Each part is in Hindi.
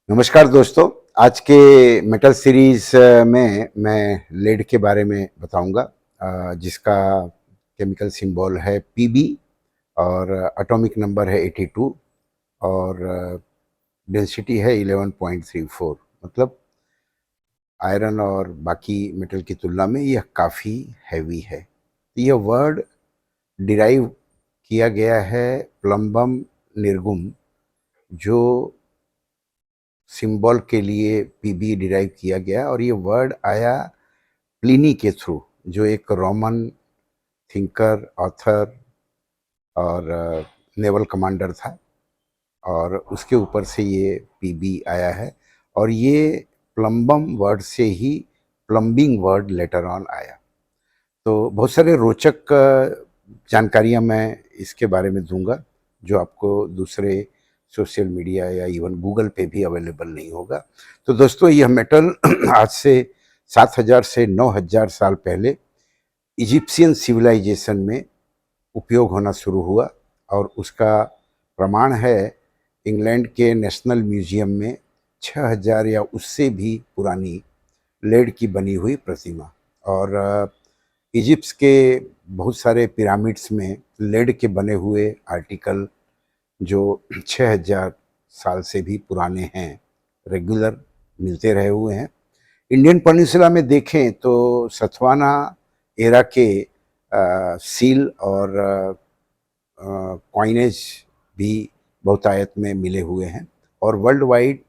नमस्कार दोस्तों। आज के मेटल सीरीज में मैं लेड के बारे में बताऊंगा, जिसका केमिकल सिंबल है पीबी और एटॉमिक नंबर है 82 और डेंसिटी है 11.34। मतलब आयरन और बाकी मेटल की तुलना में यह काफ़ी हैवी है। तो यह वर्ड डिराइव किया गया है प्लम्बम निर्गुम, जो सिंबल के लिए पीबी डिराइव किया गया, और ये वर्ड आया प्लिनी के थ्रू, जो एक रोमन थिंकर, ऑथर और नेवल कमांडर था, और उसके ऊपर से ये पीबी आया है। और ये प्लम्बम वर्ड से ही प्लम्बिंग वर्ड लेटर ऑन आया। तो बहुत सारे रोचक जानकारियां मैं इसके बारे में दूंगा, जो आपको दूसरे सोशल मीडिया या इवन गूगल पे भी अवेलेबल नहीं होगा। तो दोस्तों, यह मेटल आज से 7,000 से 9,000 साल पहले इजिप्शियन सिविलाइजेशन में उपयोग होना शुरू हुआ, और उसका प्रमाण है इंग्लैंड के नेशनल म्यूजियम में 6,000 या उससे भी पुरानी लेड की बनी हुई प्रतिमा। और इजिप्ट के बहुत सारे पिरामिड्स में लेड के बने हुए आर्टिकल, जो 6,000 साल से भी पुराने हैं, रेगुलर मिलते रहे हुए हैं। इंडियन पेनिनसुला में देखें तो सतवाना एरा के सील और कॉइनेज भी बहुतायत में मिले हुए हैं। और वर्ल्ड वाइड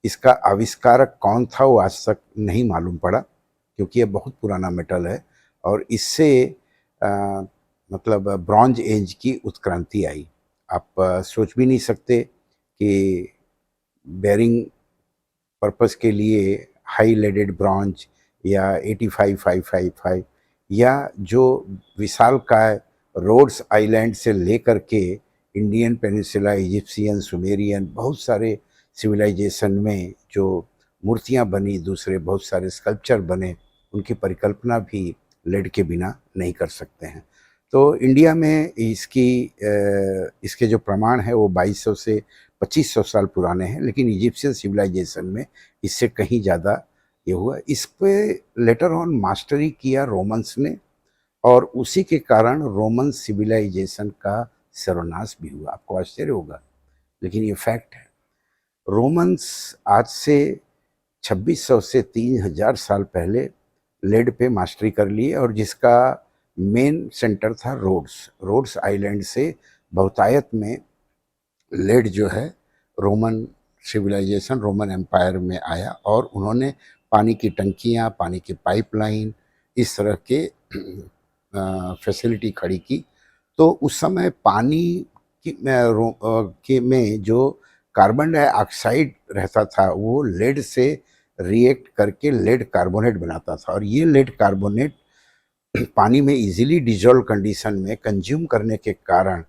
इसका आविष्कारक कौन था वो आज तक नहीं मालूम पड़ा, क्योंकि ये बहुत पुराना मेटल है, और इससे मतलब ब्रॉन्ज एज की उत्क्रांति आई। आप सोच भी नहीं सकते कि बेरिंग पर्पस के लिए हाई लेडेड ब्रॉन्ज या 85,555 या जो विशालकाय रोड्स आइलैंड से लेकर के इंडियन पेनिनसुला, इजिप्शियन, सुमेरियन, बहुत सारे सिविलाइजेशन में जो मूर्तियां बनी, दूसरे बहुत सारे स्कल्पचर बने, उनकी परिकल्पना भी लेड के बिना नहीं कर सकते हैं। तो इंडिया में इसके जो प्रमाण है वो 2200 से 2500 साल पुराने हैं, लेकिन इजिप्शियन सिविलाइजेशन में इससे कहीं ज़्यादा ये हुआ। इस पे लेटर ऑन मास्टरी किया रोमन्स ने, और उसी के कारण रोमन सिविलाइजेशन का सर्वनाश भी हुआ। आपको आश्चर्य होगा, लेकिन ये फैक्ट है। रोमन्स आज से 2600 से 3000 साल पहले लेड पे मास्टरी कर लिए, और जिसका मेन सेंटर था रोड्स आइलैंड से बहुतायत में लेड जो है रोमन सिविलाइजेशन, रोमन एम्पायर में आया, और उन्होंने पानी की टंकियाँ, पानी की पाइपलाइन, इस तरह के फैसिलिटी खड़ी की। तो उस समय पानी में जो कार्बन डाइऑक्साइड रहता था वो लेड से रिएक्ट करके लेड कार्बोनेट बनाता था, और ये लेड कार्बोनेट पानी में इजीली डिजोल्व कंडीशन में कंज्यूम करने के कारण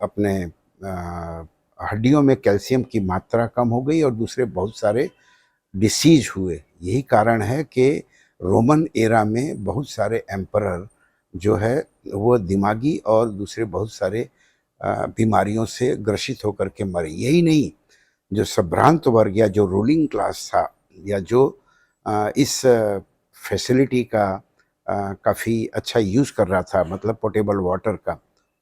अपने हड्डियों में कैल्शियम की मात्रा कम हो गई, और दूसरे बहुत सारे डिसीज हुए। यही कारण है कि रोमन एरा में बहुत सारे एम्परर जो है वो दिमागी और दूसरे बहुत सारे बीमारियों से ग्रसित होकर के मरे। यही नहीं, जो संभ्रांत वर्ग या जो रूलिंग क्लास था, या जो इस फैसिलिटी का काफ़ी अच्छा यूज़ कर रहा था, मतलब पोर्टेबल वाटर का,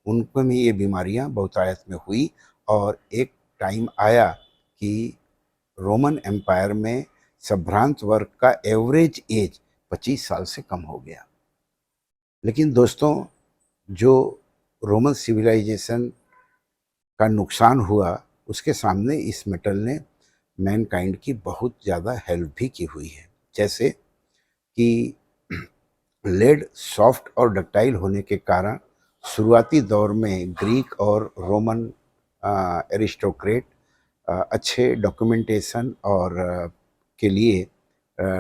उनको में ये बीमारियां बहुतायत में हुई। और एक टाइम आया कि रोमन एम्पायर में संभ्रांत वर्ग का एवरेज एज 25 साल से कम हो गया। लेकिन दोस्तों, जो रोमन सिविलाइजेशन का नुकसान हुआ, उसके सामने इस मेटल ने मैनकाइंड की बहुत ज़्यादा हेल्प भी की हुई है। जैसे कि लेड सॉफ्ट और डक्टाइल होने के कारण शुरुआती दौर में ग्रीक और रोमन एरिस्टोक्रेट अच्छे डॉक्यूमेंटेशन और के लिए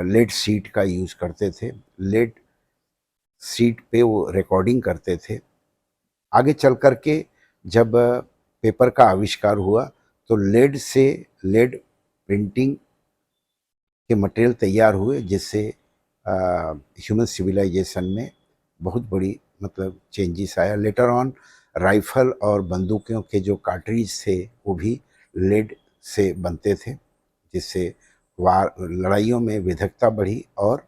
लेड शीट का यूज़ करते थे। लेड शीट पे वो रिकॉर्डिंग करते थे। आगे चल कर के जब पेपर का आविष्कार हुआ, तो लेड से लेड प्रिंटिंग के मटेरियल तैयार हुए, जिससे ह्यूमन सिविलाइजेशन में बहुत बड़ी मतलब चेंजेस आया। लेटर ऑन राइफल और बंदूकों के जो कार्ट्रिज थे वो भी लेड से बनते थे, जिससे वार लड़ाइयों में विविधता बढ़ी और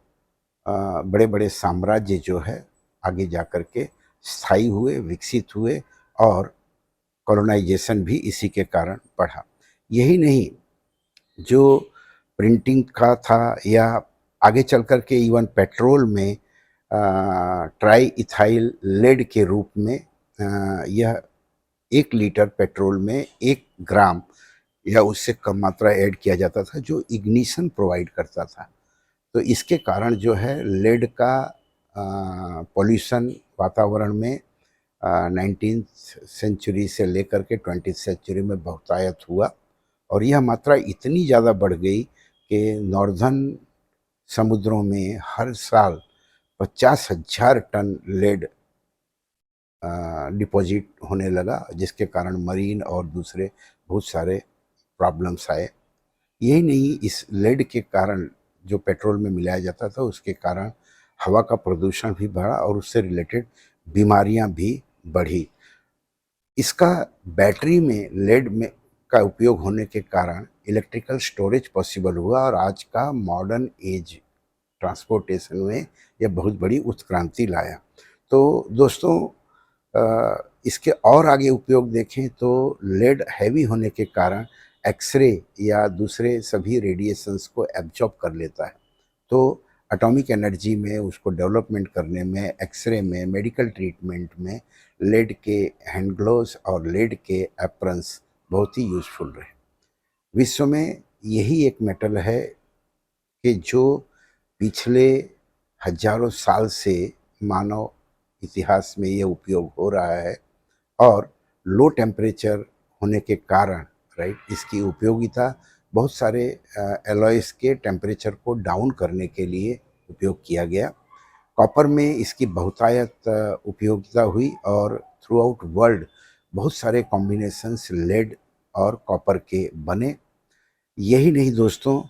बड़े बड़े साम्राज्य जो है आगे जा कर के स्थायी हुए, विकसित हुए और कॉलोनाइजेशन भी इसी के कारण बढ़ा। यही नहीं, जो प्रिंटिंग का था या आगे चल कर के इवन पेट्रोल में ट्राई इथाइल लेड के रूप में यह 1 लीटर पेट्रोल में 1 ग्राम या उससे कम मात्रा ऐड किया जाता था, जो इग्निशन प्रोवाइड करता था। तो इसके कारण जो है लेड का पॉल्यूशन वातावरण में 19th सेंचुरी से लेकर के 20th सेंचुरी में बहुतायत हुआ और यह मात्रा इतनी ज़्यादा बढ़ गई कि नॉर्दर्न समुद्रों में हर साल 50,000 टन लेड डिपॉजिट होने लगा, जिसके कारण मरीन और दूसरे बहुत सारे प्रॉब्लम्स आए। यही नहीं, इस लेड के कारण जो पेट्रोल में मिलाया जाता था उसके कारण हवा का प्रदूषण भी बढ़ा और उससे रिलेटेड बीमारियां भी बढ़ी। इसका बैटरी में लेड में का उपयोग होने के कारण इलेक्ट्रिकल स्टोरेज पॉसिबल हुआ और आज का मॉडर्न एज ट्रांसपोर्टेशन में यह बहुत बड़ी उत्क्रांति लाया। तो दोस्तों, इसके और आगे उपयोग देखें तो लेड हैवी होने के कारण एक्सरे या दूसरे सभी रेडिएशंस को एब्जॉर्ब कर लेता है। तो एटॉमिक एनर्जी में उसको डेवलपमेंट करने में, एक्सरे में, मेडिकल ट्रीटमेंट में लेड के हैंड ग्लोव्स और लेड के एप्रन्स बहुत ही यूज़फुल रहे। विश्व में यही एक मेटल है कि जो पिछले हजारों साल से मानव इतिहास में ये उपयोग हो रहा है और लो टेम्परेचर होने के कारण, राइट, इसकी उपयोगिता बहुत सारे एलॉयस के टेम्परेचर को डाउन करने के लिए उपयोग किया गया। कॉपर में इसकी बहुतायत उपयोगिता हुई और थ्रू आउट वर्ल्ड बहुत सारे कॉम्बिनेशंस लेड और कॉपर के बने। यही नहीं दोस्तों,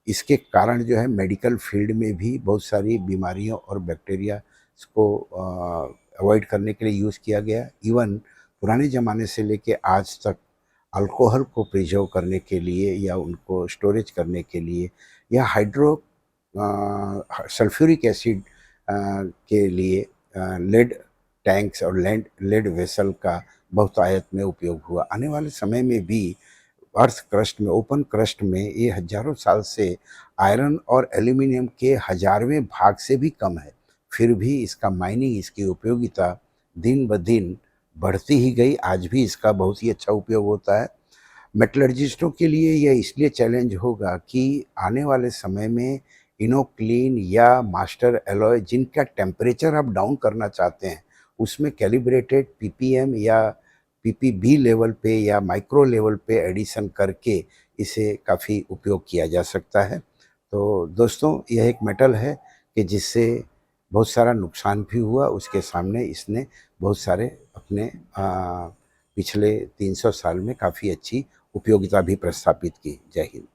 इसके कारण जो है मेडिकल फील्ड में भी बहुत सारी बीमारियों और बैक्टीरिया को अवॉइड करने के लिए यूज़ किया गया। इवन पुराने ज़माने से लेके आज तक अल्कोहल को प्रिजर्व करने के लिए या उनको स्टोरेज करने के लिए या सल्फ्यूरिक एसिड के लिए लेड टैंक्स और लेड वेसल का बहुतायत में उपयोग हुआ। आने वाले समय में भी अर्थ क्रस्ट में, ओपन क्रस्ट में ये हजारों साल से आयरन और एल्यूमिनियम के 1000वें भाग से भी कम है, फिर भी इसका माइनिंग, इसकी उपयोगिता दिन ब दिन बढ़ती ही गई। आज भी इसका बहुत ही अच्छा उपयोग होता है। मेटलर्जिस्टों के लिए यह इसलिए चैलेंज होगा कि आने वाले समय में इनोक्लीन या मास्टर एलॉय जिनका टेम्परेचर आप डाउन करना चाहते हैं उसमें कैलिब्रेटेड पीपीएम या पीपीबी लेवल पे या माइक्रो लेवल पे एडिशन करके इसे काफ़ी उपयोग किया जा सकता है। तो दोस्तों, यह एक मेटल है कि जिससे बहुत सारा नुकसान भी हुआ, उसके सामने इसने बहुत सारे अपने पिछले 300 साल में काफ़ी अच्छी उपयोगिता भी प्रस्थापित की। जय हिंद।